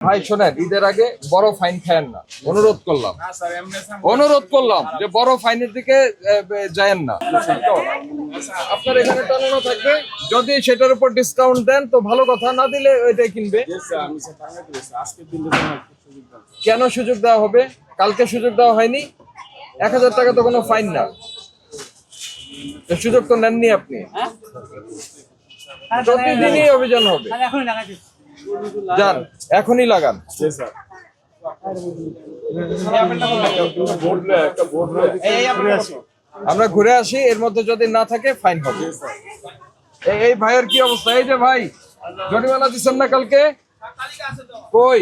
ভাই শোনেন, ঈদের আগে বড় ফাইন খায়েন না, অনুরোধ করলাম যে বড় ফাইনের দিকে যায়েন না। আপনার এখানে টানানো থাকবে, যদি সেটার উপর ডিসকাউন্ট দেন তো ভালো কথা, না দিলে ওইটাই কিনবে। কেন সুযোগ দেওয়া হবে? কালকে সুযোগ দেওয়া হয়নি? 1000 টাকা তো কোনো ফাইন না, সুযোগ তো নেননি আপনি। প্রতিদিনই অভিযান হবে, যান এখনই লাগান। আমরা ঘুরে আসি, এর মধ্যে যদি না থাকে ফাইন হবে। এই ভাইয়ের কি অবস্থা? এই যে ভাই, জরিমানা দিচ্ছেন না কালকে? কই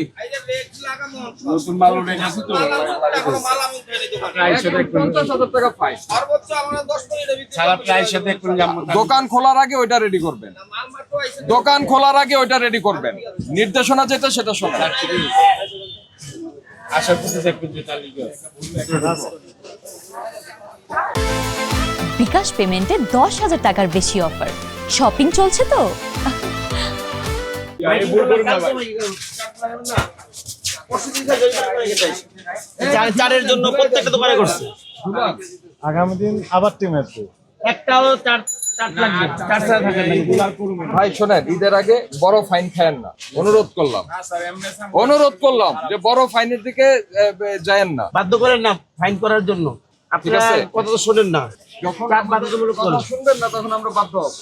50,000 টাকা ফাইন। দোকান খোলার আগে ওইটা রেডি করবেন, দোকান খোলার আগে ওইটা রেডি করবেন। নির্দেশনা যেটা সেটা শোনেন। বিকাশ পেমেন্টে 10,000 টাকার বেশি অফার। শপিং চলছে তো। চারের জন্য প্রত্যেকটা দোকানে করছে। আগামী দিন আবার টিম আসবে। একটাও চার লাগবে, চার ছাড়া থাকে না। ভাই শোনেন, ঈদের আগে বড় ফাইন খায়েন না, অনুরোধ করলাম যে বড় ফাইনের দিকে যায়েন না। বাধ্য করেন না ফাইন করার জন্য, আপনারা কথা তো শোনেন না। যখন বাধ্যতামূলক কথা শুনবেন না তখন আমরা বাধ্য হব।